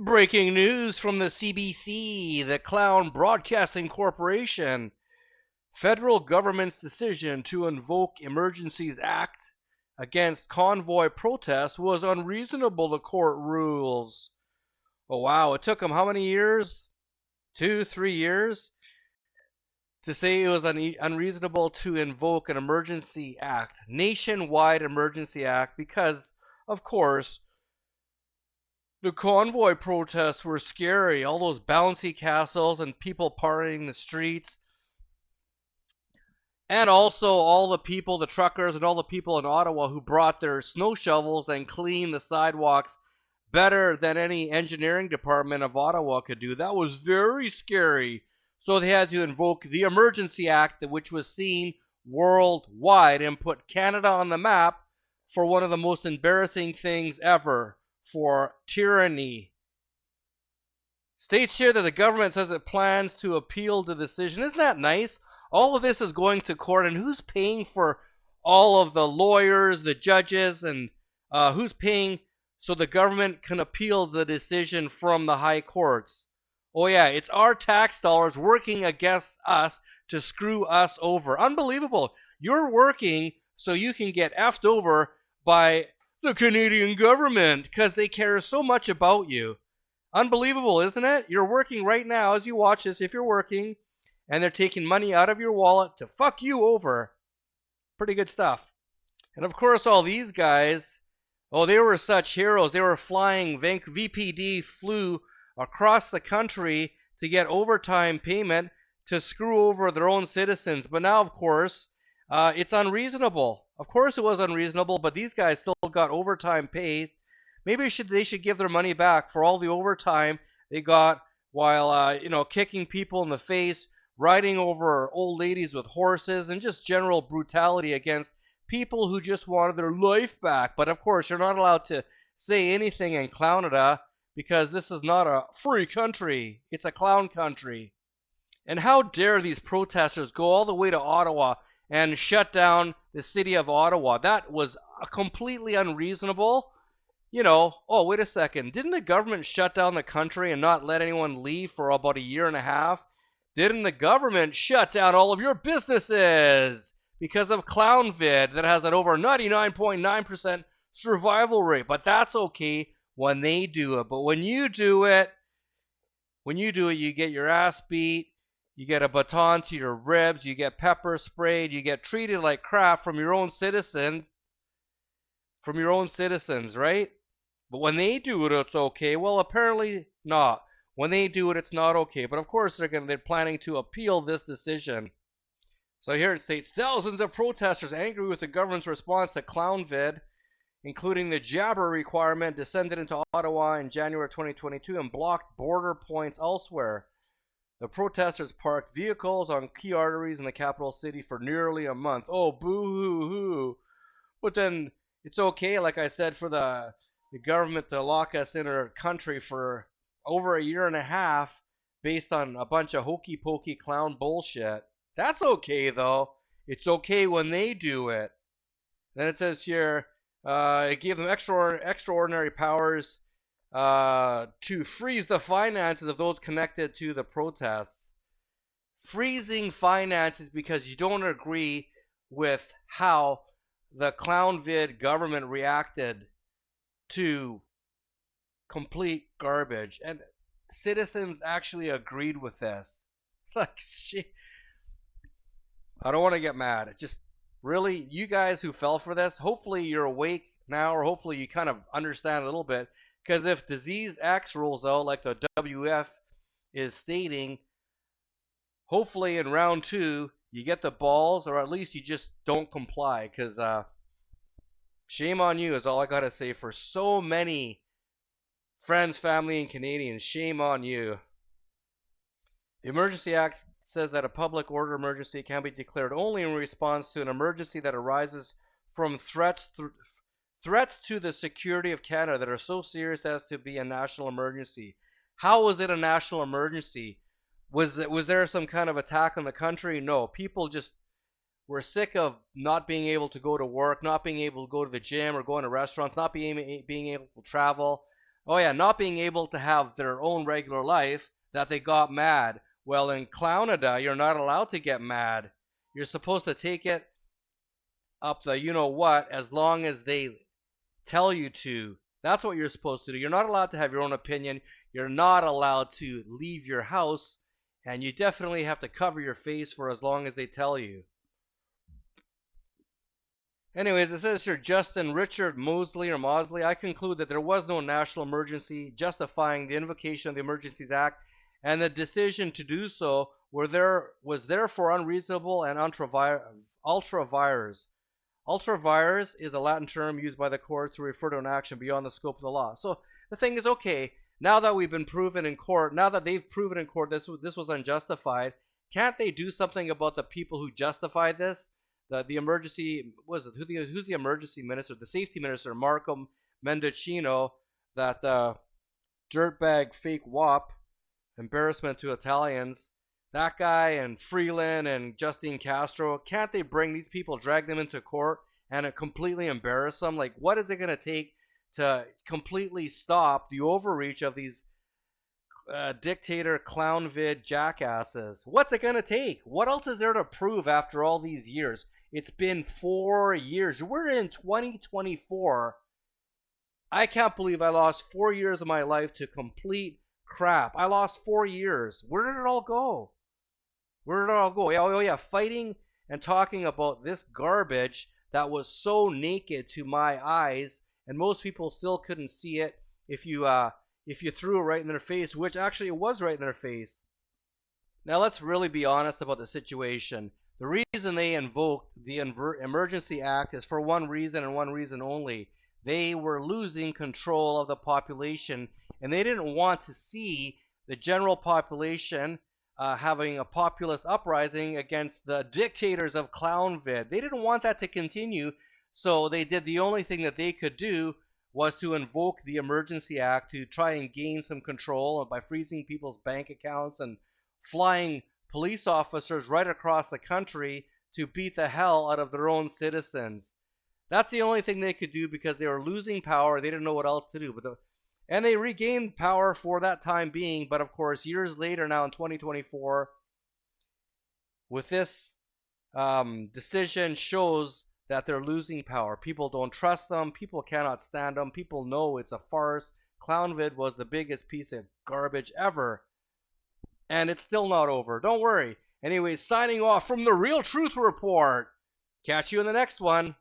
Breaking news from the CBC, the Clown Broadcasting Corporation. Federal government's decision to invoke Emergencies Act against convoy protests was unreasonable, the court rules. Oh wow, it took them how many years? 2, 3 years? To say it was unreasonable to invoke an emergency act, nationwide emergency act, because, of course, the convoy protests were scary. All those bouncy castles and people partying the streets. And also all the people, the truckers, and all the people in Ottawa who brought their snow shovels and cleaned the sidewalks better than any engineering department of Ottawa could do. That was very scary. So they had to invoke the Emergency Act, which was seen worldwide and put Canada on the map for one of the most embarrassing things ever, for tyranny. States here that the government says it plans to appeal the decision. Isn't that nice? All of this is going to court, and who's paying for all of the lawyers, the judges, and who's paying so the government can appeal the decision from the high courts? Oh yeah, it's our tax dollars working against us to screw us over. Unbelievable. You're working so you can get effed over by the Canadian government because they care so much about you. Unbelievable, isn't it? You're working right now as you watch this, if you're working, and they're taking money out of your wallet to fuck you over. Pretty good stuff. And of course, all these guys, oh, they were such heroes. They were flying, VPD flew across the country to get overtime payment to screw over their own citizens. But now, of course, it's unreasonable. Of course it was unreasonable, but these guys still got overtime paid. Maybe they should give their money back for all the overtime they got while, kicking people in the face, riding over old ladies with horses, and just general brutality against people who just wanted their life back. But of course, you're not allowed to say anything in CLOWNADA because this is not a free country. It's a clown country. And how dare these protesters go all the way to Ottawa and shut down the city of Ottawa? That was completely unreasonable. Oh, wait a second. Didn't the government shut down the country and not let anyone leave for about a year and a half? Didn't the government shut down all of your businesses because of ClownVid that has an over 99.9% survival rate? But that's okay when they do it. But when you do it, you get your ass beat, you get a baton to your ribs, you get pepper sprayed, you get treated like crap from your own citizens, right? But when they do it, it's okay. Well, apparently not. When they do it, it's not okay. But of course, they're planning to appeal this decision. So here it states, thousands of protesters angry with the government's response to ClownVid, including the jabber requirement, descended into Ottawa in January 2022 and blocked border points elsewhere. The protesters parked vehicles on key arteries in the capital city for nearly a month. Oh, boo-hoo-hoo. But then it's okay, like I said, for the government to lock us in our country for over a year and a half based on a bunch of hokey-pokey clown bullshit. That's okay, though. It's okay when they do it. Then it says here, it gave them extraordinary powers to freeze the finances of those connected to the protests. Freezing finances because you don't agree with how the ClownVid government reacted to complete garbage, and citizens actually agreed with this. Like, I don't want to get mad. It just really, you guys who fell for this, hopefully you're awake now, or hopefully you kind of understand a little bit. Because if Disease X rolls out, like the WF is stating, hopefully in round 2 you get the balls, or at least you just don't comply. Because shame on you is all I gotta say for so many friends, family, and Canadians. Shame on you. The Emergency Act says that a public order emergency can be declared only in response to an emergency that arises from threats to the security of Canada that are so serious as to be a national emergency. How was it a national emergency? Was there some kind of attack on the country? No. People just were sick of not being able to go to work, not being able to go to the gym or go into restaurants, not being able to travel. Oh yeah, not being able to have their own regular life, that they got mad. Well, in CLOWNADA, you're not allowed to get mad. You're supposed to take it up the you know what as long as they tell you to. That's what you're supposed to do. You're not allowed to have your own opinion. You're not allowed to leave your house, and you definitely have to cover your face for as long as they tell you. Anyways, it says here, Justin Richard Mosley, I conclude that there was no national emergency justifying the invocation of the Emergencies Act, and the decision to do so was therefore unreasonable and ultra vires. Ultra vires is a Latin term used by the courts to refer to an action beyond the scope of the law. So the thing is, okay, now that we've been proven in court, now that they've proven in court this was unjustified, can't they do something about the people who justified this? The emergency, was it who's the emergency minister? The safety minister, Marco Mendocino, that dirtbag fake wop, embarrassment to Italians. That guy and Freeland and Justine Castro, can't they bring these people, drag them into court, and completely embarrass them? Like, what is it going to take to completely stop the overreach of these dictator clown vid jackasses? What's it going to take? What else is there to prove after all these years? It's been 4 years. We're in 2024. I can't believe I lost 4 years of my life to complete crap. I lost 4 years. Where did it all go? Where did it all go? Oh yeah, fighting and talking about this garbage that was so naked to my eyes, and most people still couldn't see it if you threw it right in their face, which actually it was right in their face. Now let's really be honest about the situation. The reason they invoked the Emergency Act is for one reason and one reason only. They were losing control of the population, and they didn't want to see the general population having a populist uprising against the dictators of Clownvid. They didn't want that to continue, so they did the only thing that they could do was to invoke the Emergency Act to try and gain some control by freezing people's bank accounts and flying police officers right across the country to beat the hell out of their own citizens. That's the only thing they could do because they were losing power. They didn't know what else to do. And they regained power for that time being. But of course, years later now in 2024, with this decision shows that they're losing power. People don't trust them. People cannot stand them. People know it's a farce. Clownvid was the biggest piece of garbage ever. And it's still not over. Don't worry. Anyways, signing off from the Real Truth Report. Catch you in the next one.